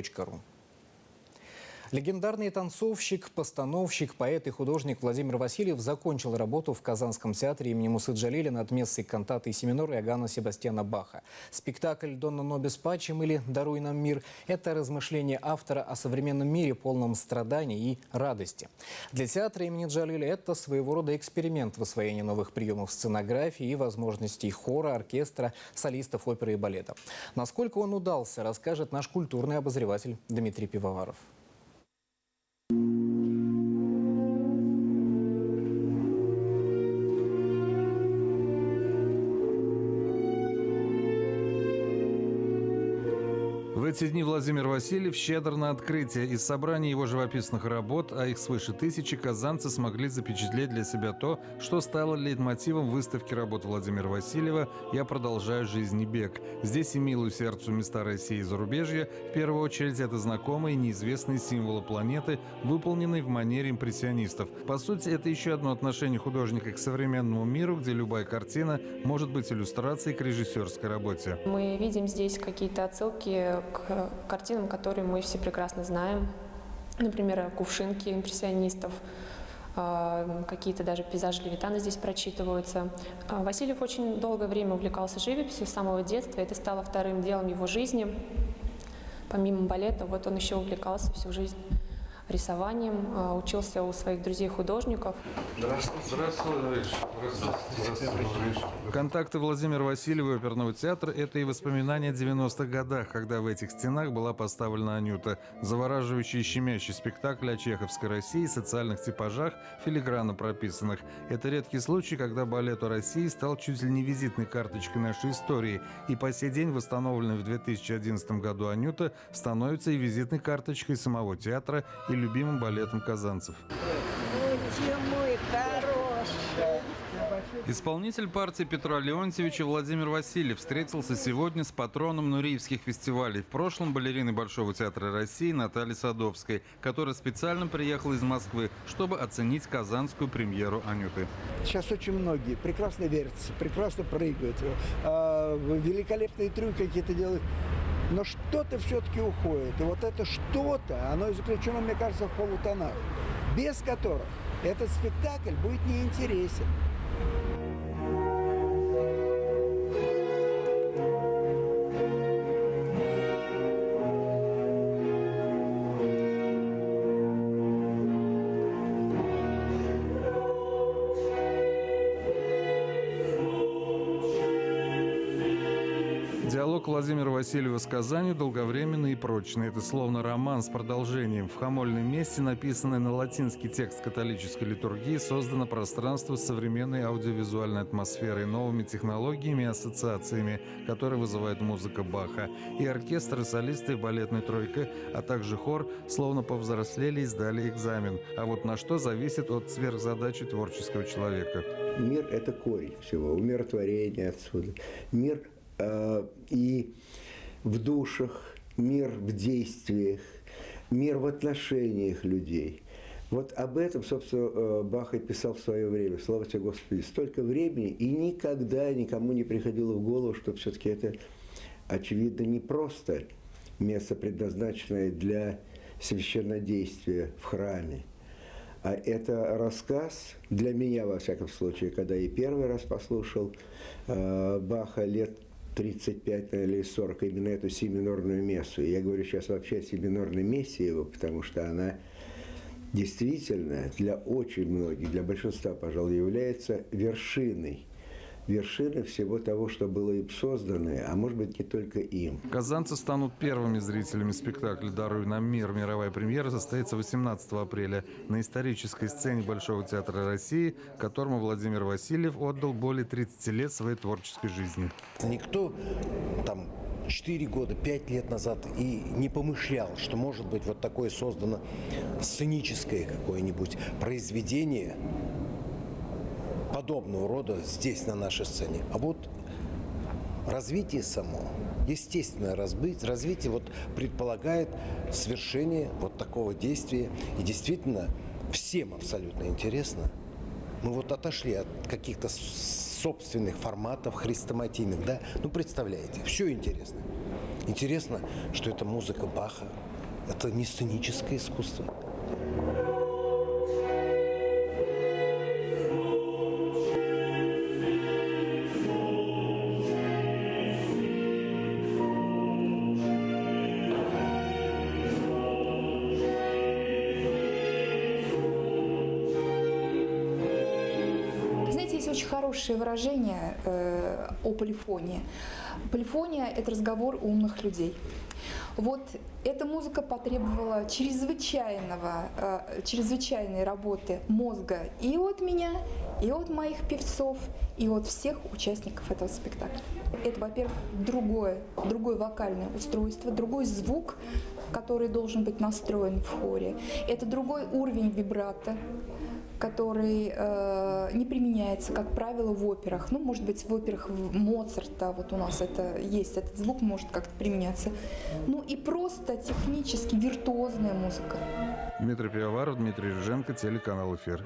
kp.ru. Легендарный танцовщик, постановщик, поэт и художник Владимир Васильев закончил работу в Казанском театре имени Мусы Джалиля над мессой кантаты и семинор Иоганна Себастьяна Баха. Спектакль «Донна нобис пачем» или «Даруй нам мир» – это размышление автора о современном мире, полном страданий и радости. Для театра имени Джалиля это своего рода эксперимент в освоении новых приемов сценографии и возможностей хора, оркестра, солистов оперы и балета. Насколько он удался, расскажет наш культурный обозреватель Дмитрий Пивоваров. В эти дни Владимир Васильев щедр на открытие. Из собрания его живописных работ, а их свыше 1000, казанцы смогли запечатлеть для себя то, что стало лейтмотивом выставки работ Владимира Васильева «Я продолжаю жизнь и бег». Здесь и милую сердцу места России и зарубежья. В первую очередь это знакомые неизвестные символы планеты, выполненные в манере импрессионистов. По сути, это еще одно отношение художника к современному миру, где любая картина может быть иллюстрацией к режиссерской работе. Мы видим здесь какие-то отсылки к картинам, которые мы все прекрасно знаем. Например, кувшинки импрессионистов, какие-то даже пейзажи Левитана здесь прочитываются. Васильев очень долгое время увлекался живописью с самого детства. Это стало вторым делом его жизни. Помимо балета, вот он еще увлекался всю жизнь рисованием, учился у своих друзей-художников. Здравствуй. Контакты Владимира Васильева и оперного театра – это и воспоминания о 90-х годах, когда в этих стенах была поставлена «Анюта». Завораживающий и щемящий спектакль о чеховской России, социальных типажах, филигранно прописанных. Это редкий случай, когда балет о России стал чуть ли не визитной карточкой нашей истории. И по сей день восстановленная в 2011 году «Анюта» становится и визитной карточкой самого театра, и любимым балетом казанцев. Мой хороший. Исполнитель партии Петра Леонтьевича Владимир Васильев встретился сегодня с патроном нуриевских фестивалей. В прошлом балериной Большого театра России Натальей Садовской, которая специально приехала из Москвы, чтобы оценить казанскую премьеру «Анюты». Сейчас очень многие прекрасно вертятся, прекрасно прыгают, великолепные трюки какие-то делают. Но что-то все-таки уходит. И вот это что-то, оно и заключено, мне кажется, в полутонах, без которых этот спектакль будет неинтересен. Диалог Владимира Васильева с Казанью долговременный и прочный. Это словно роман с продолжением. В Хамольном месте, написанное на латинский текст католической литургии, создано пространство с современной аудиовизуальной атмосферой, новыми технологиями и ассоциациями, которые вызывает музыка Баха. И оркестр, и солисты, и балетная тройка, а также хор, словно повзрослели и сдали экзамен. А вот на что зависит от сверхзадачи творческого человека. Мир – это корень всего, умиротворение отсюда. Мир и в душах, мир в действиях, мир в отношениях людей. Вот об этом, собственно, Бах и писал в свое время. Слава тебе, Господи, столько времени, и никогда никому не приходило в голову, что все-таки это, очевидно, не просто место, предназначенное для священнодействия в храме, а это рассказ, для меня, во всяком случае, когда я первый раз послушал Баха лет 35 или 40, именно эту си-минорную мессу. Я говорю сейчас вообще о си-минорной мессе его, потому что она действительно для очень многих, для большинства, пожалуй, является вершиной всего того, что было им создано, а может быть, не только им. Казанцы станут первыми зрителями спектакля «Даруй нам мир». Мировая премьера состоится 18 апреля на исторической сцене Большого театра России, которому Владимир Васильев отдал более 30 лет своей творческой жизни. Никто там 4 года, 5 лет назад и не помышлял, что может быть вот такое создано сценическое какое-нибудь произведение подобного рода здесь, на нашей сцене. А вот развитие само, естественное развитие вот предполагает совершение вот такого действия. И действительно, всем абсолютно интересно. Мы вот отошли от каких-то собственных форматов хрестоматийных, да? Ну, представляете, все интересно. Интересно, что это музыка Баха, это не сценическое искусство. Знаете, есть очень хорошее выражение о полифонии. Полифония – это разговор умных людей. Вот эта музыка потребовала чрезвычайной работы мозга и от меня, и от моих певцов, и от всех участников этого спектакля. Это, во-первых, другое вокальное устройство, другой звук, который должен быть настроен в хоре. Это другой уровень вибрато, который не применяется, как правило, в операх. Ну, может быть, в операх Моцарта, вот у нас это есть, этот звук может как-то применяться. Ну и просто технически виртуозная музыка. Дмитрий Пивоваров, Дмитрий Рыженко, телеканал «Эфир».